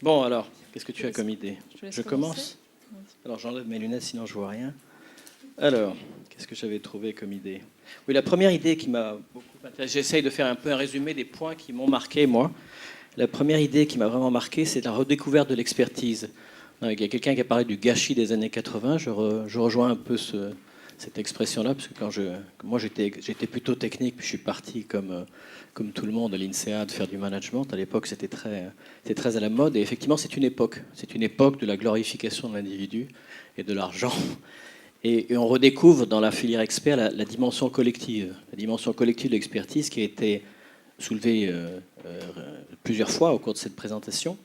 Bon, alors, qu'est-ce que tu as comme idée? laisse Je commence. Alors, j'enlève mes lunettes, sinon je vois rien. Alors, qu'est-ce que j'avais trouvé comme idée? Oui, la première idée qui m'a beaucoup intéressé, j'essaye de faire un peu un résumé des points qui m'ont marqué, moi. La première idée qui m'a vraiment marqué, c'est la redécouverte de l'expertise. Il y a quelqu'un qui a parlé du gâchis des années 80. Je rejoins un peu cette expression-là, parce que moi j'étais plutôt technique, puis je suis parti comme tout le monde à l'INSEAD faire du management. À l'époque, c'était très à la mode. Et effectivement, c'est une époque. C'est une époque de la glorification de l'individu et de l'argent. Et on redécouvre dans la filière expert la dimension collective de l'expertise qui a été soulevée plusieurs fois au cours de cette présentation.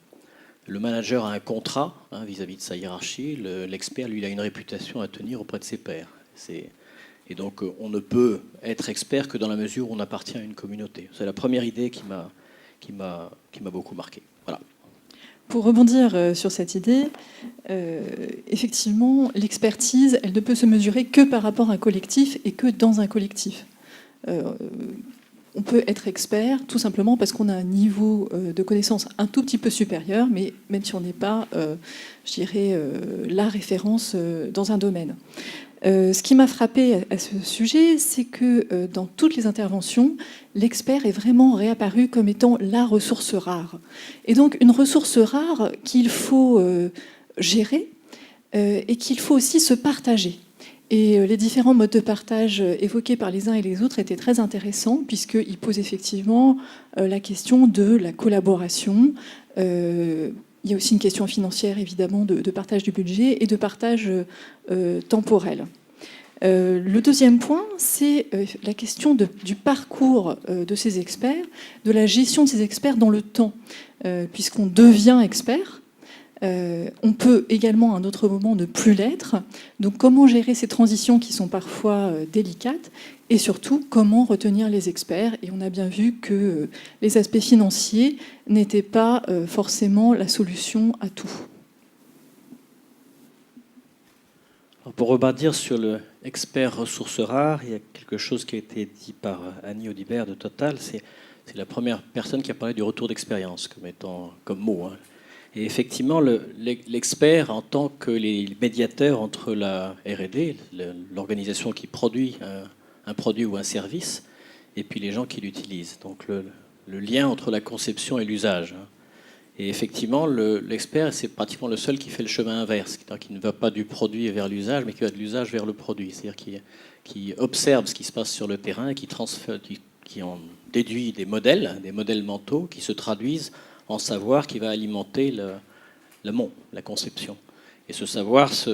Le manager a un contrat vis-à-vis de sa hiérarchie. L'expert, lui, il a une réputation à tenir auprès de ses pairs. Et donc, on ne peut être expert que dans la mesure où on appartient à une communauté. C'est la première idée qui m'a beaucoup marqué. Voilà. Pour rebondir sur cette idée, effectivement, l'expertise, elle ne peut se mesurer que par rapport à un collectif et que dans un collectif. On peut être expert tout simplement parce qu'on a un niveau de connaissance un tout petit peu supérieur, mais même si on n'est pas, je dirais, la référence dans un domaine. Ce qui m'a frappé à ce sujet, c'est que dans toutes les interventions, l'expert est vraiment réapparu comme étant la ressource rare. Et donc une ressource rare qu'il faut gérer et qu'il faut aussi se partager. Et les différents modes de partage évoqués par les uns et les autres étaient très intéressants, puisqu'ils posent effectivement la question de la collaboration. Il y a aussi une question financière, évidemment, de partage du budget et de partage temporel. Le deuxième point, c'est la question du parcours de ces experts, de la gestion de ces experts dans le temps, puisqu'on devient expert. On peut également à un autre moment ne plus l'être. Donc comment gérer ces transitions qui sont parfois délicates, et surtout comment retenir les experts. Et on a bien vu que les aspects financiers n'étaient pas forcément la solution à tout. Alors pour rebondir sur le expert ressources rares, il y a quelque chose qui a été dit par Annie Audibert de Total. C'est la première personne qui a parlé du retour d'expérience comme mot. Et effectivement, l'expert, en tant que les médiateurs entre la R&D, l'organisation qui produit un produit ou un service, et puis les gens qui l'utilisent. Donc le lien entre la conception et l'usage. Et effectivement, l'expert, c'est pratiquement le seul qui fait le chemin inverse, qui ne va pas du produit vers l'usage, mais qui va de l'usage vers le produit. C'est-à-dire qui observe ce qui se passe sur le terrain, qui en déduit des modèles mentaux, qui se traduisent en savoir qui va alimenter l'amont, la conception. Et ce savoir, c'est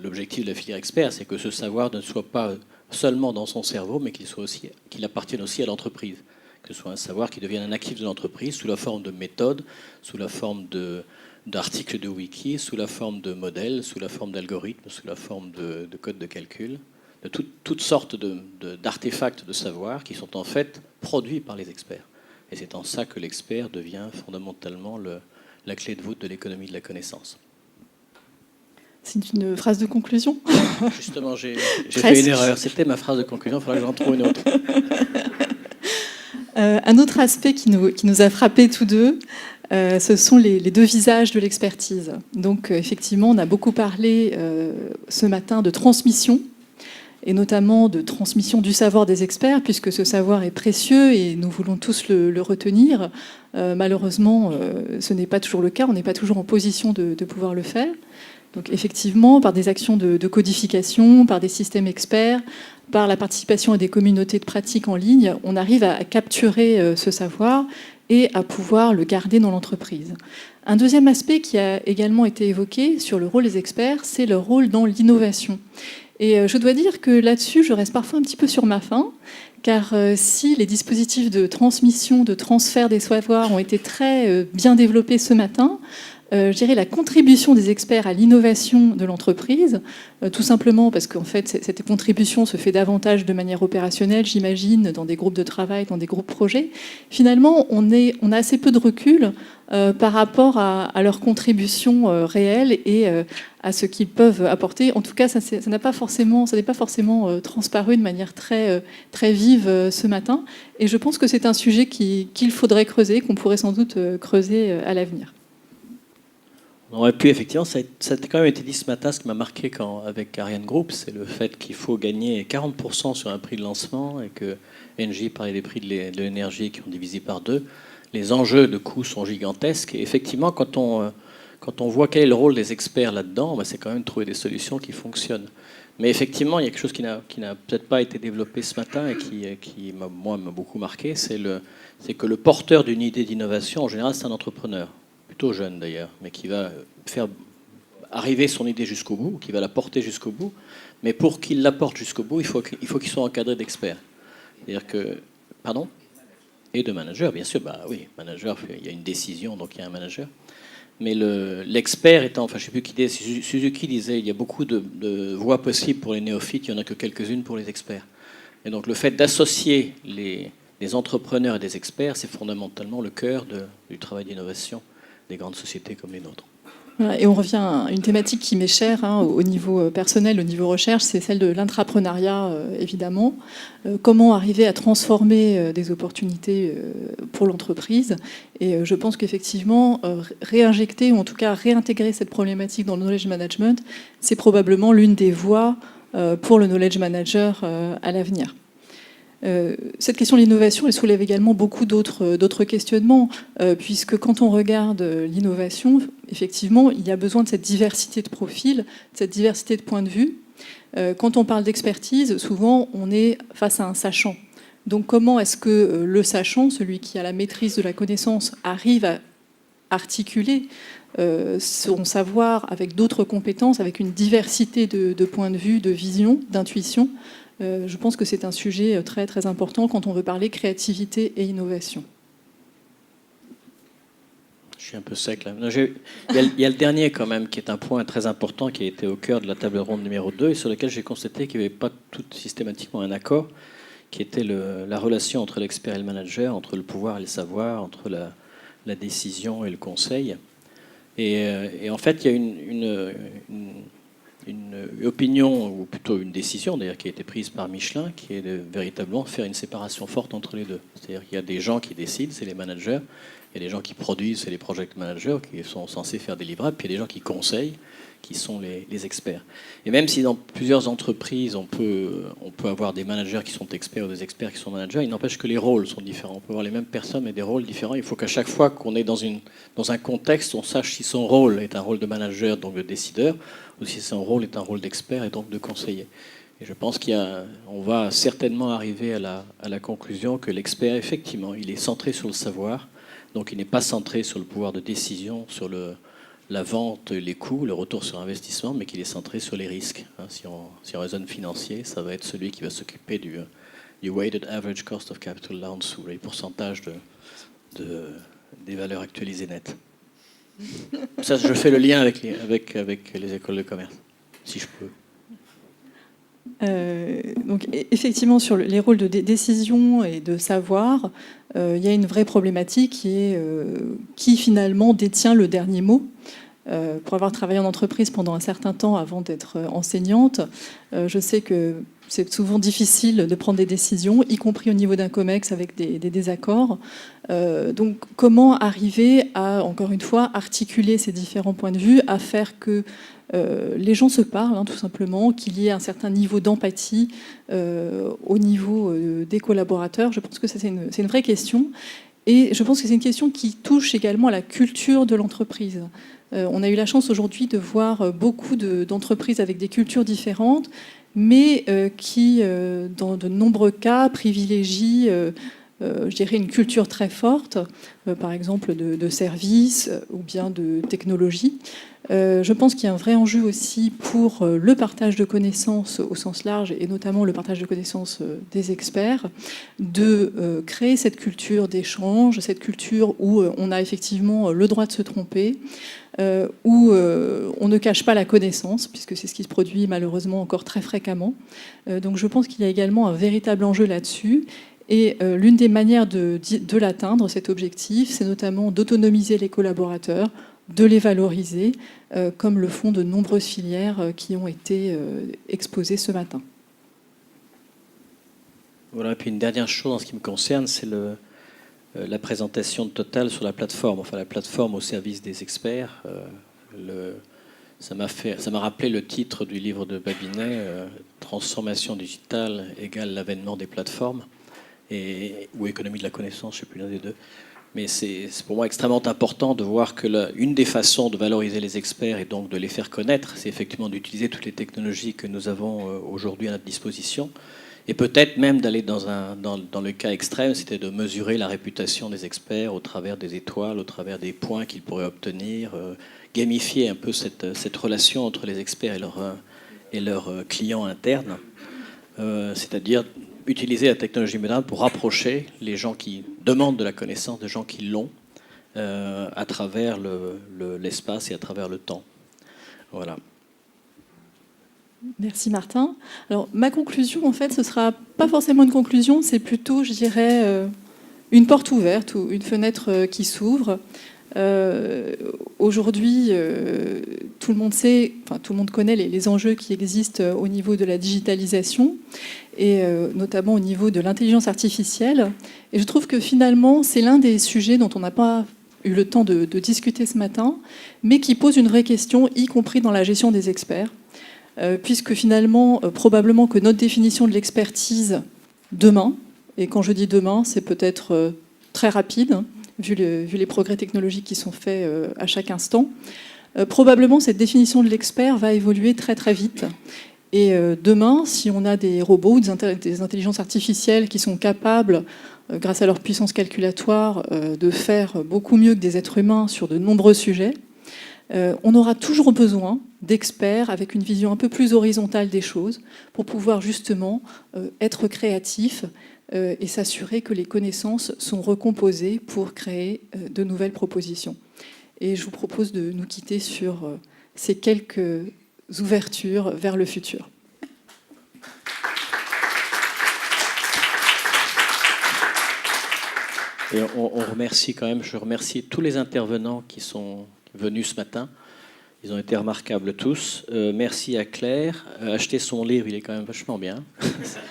l'objectif de la filière expert, c'est que ce savoir ne soit pas seulement dans son cerveau, mais qu'il appartienne aussi à l'entreprise. Que ce soit un savoir qui devienne un actif de l'entreprise sous la forme de méthodes, sous la forme d'articles de wiki, sous la forme de modèles, sous la forme d'algorithmes, sous la forme de codes de calcul, de toutes sortes d'artefacts de savoir qui sont en fait produits par les experts. Et c'est en ça que l'expert devient fondamentalement la clé de voûte de l'économie de la connaissance. C'est une phrase de conclusion? Justement, j'ai fait une erreur. C'était ma phrase de conclusion, il faudra que j'en trouve une autre. Un autre aspect qui nous a frappés tous deux, ce sont les deux visages de l'expertise. Donc effectivement, on a beaucoup parlé ce matin de transmission, et notamment de transmission du savoir des experts, puisque ce savoir est précieux et nous voulons tous le retenir. Malheureusement, ce n'est pas toujours le cas, on n'est pas toujours en position de pouvoir le faire. Donc effectivement, par des actions de codification, par des systèmes experts, par la participation à des communautés de pratique en ligne, on arrive à capturer ce savoir et à pouvoir le garder dans l'entreprise. Un deuxième aspect qui a également été évoqué sur le rôle des experts, c'est leur rôle dans l'innovation. Et je dois dire que là-dessus, je reste parfois un petit peu sur ma faim, car si les dispositifs de transmission, de transfert des savoirs ont été très bien développés ce matin, je dirais, la contribution des experts à l'innovation de l'entreprise, tout simplement parce qu'en fait, cette contribution se fait davantage de manière opérationnelle, j'imagine, dans des groupes de travail, dans des groupes projets. Finalement, on a assez peu de recul par rapport à leur contribution réelle et à ce qu'ils peuvent apporter. En tout cas, ça n'est pas forcément transparu de manière très, très vive ce matin. Et je pense que c'est un sujet qu'il faudrait creuser, qu'on pourrait sans doute creuser à l'avenir. On aurait pu, effectivement, ça a quand même été dit ce matin, ce qui m'a marqué avec Ariane Group, c'est le fait qu'il faut gagner 40% sur un prix de lancement et que Engie parlait des prix de l'énergie qui ont divisé par 2. Les enjeux de coûts sont gigantesques. Et effectivement, quand on voit quel est le rôle des experts là-dedans, c'est quand même trouver des solutions qui fonctionnent. Mais effectivement, il y a quelque chose qui n'a peut-être pas été développé ce matin et qui moi, m'a beaucoup marqué, c'est que le porteur d'une idée d'innovation, en général, c'est un entrepreneur, plutôt jeune d'ailleurs, mais qui va faire arriver son idée jusqu'au bout, qui va la porter jusqu'au bout. Mais pour qu'il la porte jusqu'au bout, il faut qu'il soit encadré d'experts. C'est-à-dire que... Pardon ? Et de managers, bien sûr. Bah oui, manager, il y a une décision, donc il y a un manager. Mais l'expert étant, enfin je ne sais plus qui disait, Suzuki disait, il y a beaucoup de voies possibles pour les néophytes, il n'y en a que quelques-unes pour les experts. Et donc le fait d'associer les entrepreneurs et des experts, c'est fondamentalement le cœur du travail d'innovation des grandes sociétés comme les nôtres. Voilà, et on revient à une thématique qui m'est chère au niveau personnel, au niveau recherche, c'est celle de l'intrapreneuriat, évidemment. Comment arriver à transformer des opportunités pour l'entreprise. Et je pense qu'effectivement, réinjecter, ou en tout cas réintégrer cette problématique dans le knowledge management, c'est probablement l'une des voies pour le knowledge manager à l'avenir. Cette question de l'innovation, elle soulève également beaucoup d'autres questionnements, puisque quand on regarde l'innovation, effectivement, il y a besoin de cette diversité de profils, de cette diversité de points de vue. Quand on parle d'expertise, souvent, on est face à un sachant. Donc comment est-ce que le sachant, celui qui a la maîtrise de la connaissance, arrive à articuler son savoir avec d'autres compétences, avec une diversité de points de vue, de vision, d'intuition? Je pense que c'est un sujet très, très important quand on veut parler créativité et innovation. Je suis un peu sec là. Il y a le dernier quand même qui est un point très important qui a été au cœur de la table ronde numéro 2 et sur lequel j'ai constaté qu'il n'y avait pas tout systématiquement un accord, qui était la relation entre l'expert et le manager, entre le pouvoir et le savoir, entre la décision et le conseil. Et en fait, il y a une opinion, ou plutôt une décision d'ailleurs, qui a été prise par Michelin, qui est de véritablement faire une séparation forte entre les deux. C'est-à-dire qu'il y a des gens qui décident, c'est les managers, il y a des gens qui produisent, c'est les project managers, qui sont censés faire des livrables, puis il y a des gens qui conseillent, qui sont les experts. Et même si dans plusieurs entreprises, on peut avoir des managers qui sont experts ou des experts qui sont managers, il n'empêche que les rôles sont différents. On peut avoir les mêmes personnes, mais des rôles différents. Il faut qu'à chaque fois qu'on est dans un contexte, on sache si son rôle est un rôle de manager, donc de décideur, ou si son rôle est un rôle d'expert et donc de conseiller. Et je pense qu'on va certainement arriver à la conclusion que l'expert, effectivement, il est centré sur le savoir, donc il n'est pas centré sur le pouvoir de décision, sur la vente, les coûts, le retour sur investissement, mais qu'il est centré sur les risques. Si on raisonne financier, ça va être celui qui va s'occuper du weighted average cost of capital allowance, ou les pourcentages des valeurs actualisées nettes. Ça, je fais le lien avec les écoles de commerce, si je peux. Donc effectivement, sur les rôles de décision et de savoir, il y a une vraie problématique qui est qui finalement détient le dernier mot. Pour avoir travaillé en entreprise pendant un certain temps avant d'être enseignante, je sais que c'est souvent difficile de prendre des décisions, y compris au niveau d'un COMEX avec des désaccords. Donc comment arriver à, encore une fois, articuler ces différents points de vue, à faire que les gens se parlent, tout simplement, qu'il y ait un certain niveau d'empathie au niveau des collaborateurs. Je pense que c'est une vraie question. Et je pense que c'est une question qui touche également à la culture de l'entreprise. On a eu la chance aujourd'hui de voir beaucoup d'entreprises avec des cultures différentes, mais qui, dans de nombreux cas, privilégient je dirais, une culture très forte, par exemple de services ou bien de technologie. Je pense qu'il y a un vrai enjeu aussi pour le partage de connaissances au sens large, et notamment le partage de connaissances des experts, de créer cette culture d'échange, cette culture où on a effectivement le droit de se tromper, où on ne cache pas la connaissance, puisque c'est ce qui se produit malheureusement encore très fréquemment. Donc je pense qu'il y a également un véritable enjeu là-dessus. Et l'une des manières de l'atteindre, cet objectif, c'est notamment d'autonomiser les collaborateurs, de les valoriser, comme le font de nombreuses filières qui ont été exposées ce matin. Voilà, et puis une dernière chose en ce qui me concerne, c'est la présentation de Total sur la plateforme, enfin la plateforme au service des experts. Ça m'a rappelé le titre du livre de Babinet, Transformation digitale égale l'avènement des plateformes, ou économie de la connaissance, je ne sais plus l'un des deux. Mais c'est pour moi extrêmement important de voir que une des façons de valoriser les experts et donc de les faire connaître, c'est effectivement d'utiliser toutes les technologies que nous avons aujourd'hui à notre disposition. Et peut-être même d'aller dans le cas extrême, c'était de mesurer la réputation des experts au travers des étoiles, au travers des points qu'ils pourraient obtenir, gamifier un peu cette relation entre les experts et leurs clients internes, c'est-à-dire utiliser la technologie moderne pour rapprocher les gens qui demandent de la connaissance des gens qui l'ont à travers l'espace et à travers le temps. Voilà. Merci Martin. Alors ma conclusion, en fait, ce sera pas forcément une conclusion, c'est plutôt, je dirais, une porte ouverte ou une fenêtre qui s'ouvre. Aujourd'hui, tout le monde sait, enfin tout le monde connaît les enjeux qui existent au niveau de la digitalisation et notamment au niveau de l'intelligence artificielle. Et je trouve que finalement, c'est l'un des sujets dont on n'a pas eu le temps de discuter ce matin, mais qui pose une vraie question, y compris dans la gestion des experts. Puisque finalement, probablement que notre définition de l'expertise demain, et quand je dis demain, c'est peut-être très rapide, hein, vu les progrès technologiques qui sont faits à chaque instant, probablement cette définition de l'expert va évoluer très très vite. Et demain, si on a des robots ou des intelligences artificielles qui sont capables, grâce à leur puissance calculatoire, de faire beaucoup mieux que des êtres humains sur de nombreux sujets, on aura toujours besoin d'experts avec une vision un peu plus horizontale des choses pour pouvoir justement être créatifs et s'assurer que les connaissances sont recomposées pour créer de nouvelles propositions. Et je vous propose de nous quitter sur ces quelques ouvertures vers le futur. Et on remercie quand même, je remercie tous les intervenants qui sont venus ce matin. Ils ont été remarquables tous. Merci à Claire. Achetez son livre, il est quand même vachement bien,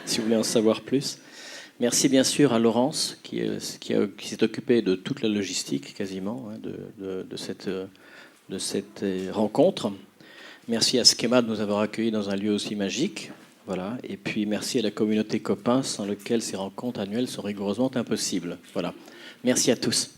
si vous voulez en savoir plus. Merci bien sûr à Laurence, qui s'est occupée de toute la logistique quasiment de cette rencontre. Merci à Schema de nous avoir accueillis dans un lieu aussi magique. Voilà. Et puis merci à la communauté Copain, sans laquelle ces rencontres annuelles sont rigoureusement impossibles. Voilà. Merci à tous.